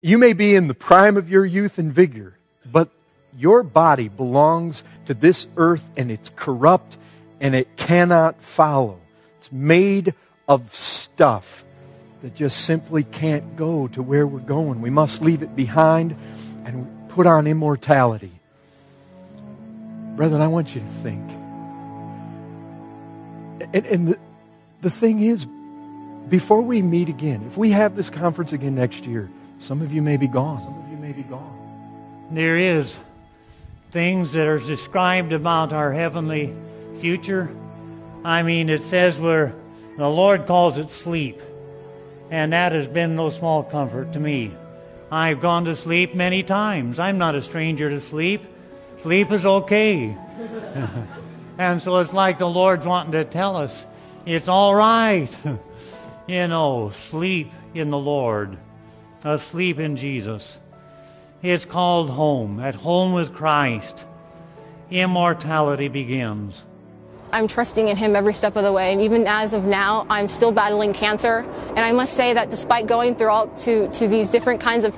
You may be in the prime of your youth and vigor, but your body belongs to this earth and it's corrupt and it cannot follow. It's made of stuff that just simply can't go to where we're going. We must leave it behind and put on immortality. Brethren, I want you to think. And the thing is, before we meet again, if we have this conference again next year, some of you may be gone. Some of you may be gone. There is things that are described about our heavenly future. I mean, it says where the Lord calls it sleep. And that has been no small comfort to me. I've gone to sleep many times. I'm not a stranger to sleep. Sleep is okay. And so it's like the Lord's wanting to tell us, it's all right. Sleep in the Lord. Asleep in Jesus. It's called home. At home with Christ. Immortality begins. I'm trusting in Him every step of the way. And even as of now, I'm still battling cancer. And I must say that despite going through to these different kinds of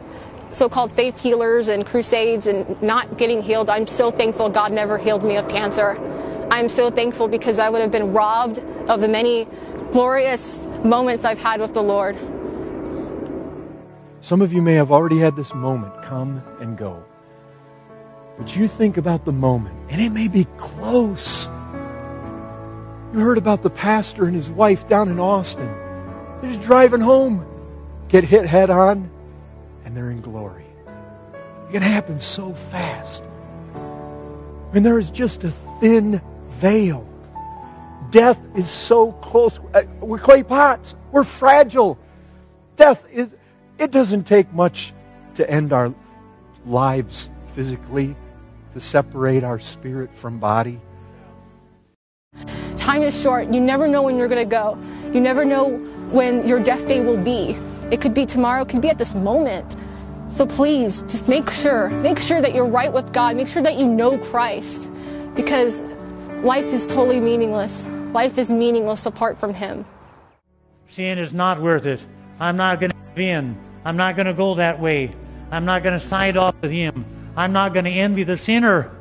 so-called faith healers and crusades and not getting healed, I'm so thankful God never healed me of cancer. I'm so thankful because I would have been robbed of the many glorious moments I've had with the Lord. Some of you may have already had this moment come and go. But you think about the moment, and it may be close. You heard about the pastor and his wife down in Austin. They're just driving home, get hit head on, and they're in glory. It can happen so fast. And there is just a thin veil. Death is so close. We're clay pots. We're fragile. It doesn't take much to end our lives physically, to separate our spirit from body. Time is short. You never know when you're going to go. You never know when your death day will be. It could be tomorrow. It could be at this moment. So please, just make sure that you're right with God. Make sure that you know Christ. Because life is totally meaningless. Life is meaningless apart from Him. Sin is not worth it. I'm not going to give in. I'm not going to go that way. I'm not going to side off with Him. I'm not going to envy the sinner.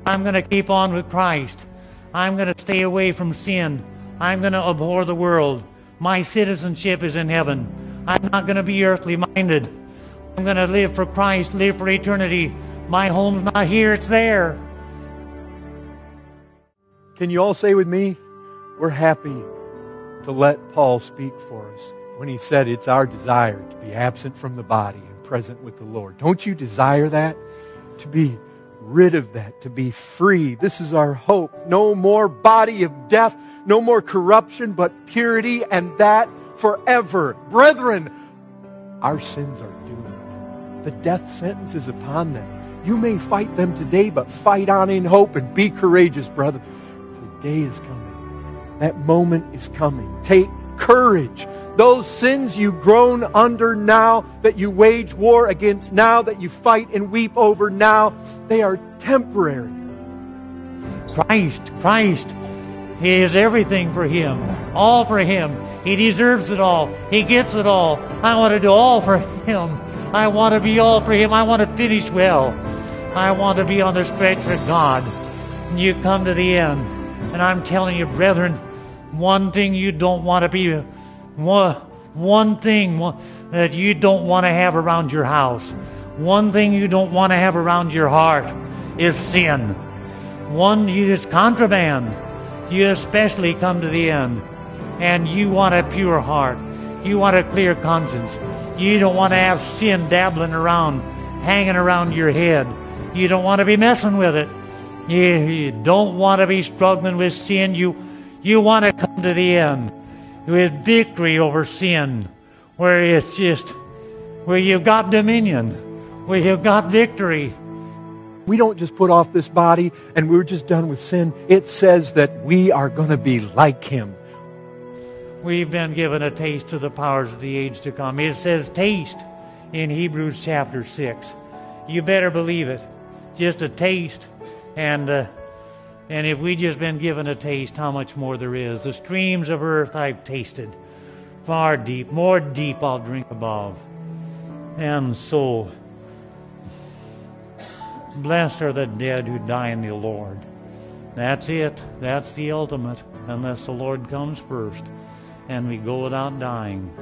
I'm going to keep on with Christ. I'm going to stay away from sin. I'm going to abhor the world. My citizenship is in heaven. I'm not going to be earthly minded. I'm going to live for Christ, live for eternity. My home's not here, it's there. Can you all say with me, we're happy to let Paul speak for us when he said it's our desire to be absent from the body and present with the Lord. Don't you desire that? To be rid of that, to be free. This is our hope. No more body of death, no more corruption, but purity, and that forever. Brethren, our sins are doomed. The death sentence is upon them. You may fight them today, but fight on in hope and be courageous, brother. The day is coming. That moment is coming. Take courage. Those sins you groan under now, that you wage war against now, that you fight and weep over now, they are temporary. Christ. He is everything for Him. All for Him. He deserves it all. He gets it all. I want to do all for Him. I want to be all for Him. I want to finish well. I want to be on the stretch for God. And you come to the end. And I'm telling you, brethren, one thing you don't want to be, one thing that you don't want to have around your house, one thing you don't want to have around your heart is sin. One is contraband. You especially come to the end, and you want a pure heart. You want a clear conscience. You don't want to have sin dabbling around, hanging around your head. You don't want to be messing with it. You don't want to be struggling with sin. You want to come to the end with victory over sin, where it's just, where you've got dominion, where you've got victory. We don't just put off this body and we're just done with sin. It says that we are going to be like Him. We've been given a taste of the powers of the age to come. It says taste in Hebrews chapter 6. You better believe it. Just a taste. And if we just been given a taste, how much more there is. The streams of earth I've tasted. Far deep, more deep I'll drink above. And so, blessed are the dead who die in the Lord. That's it. That's the ultimate, unless the Lord comes first and we go without dying.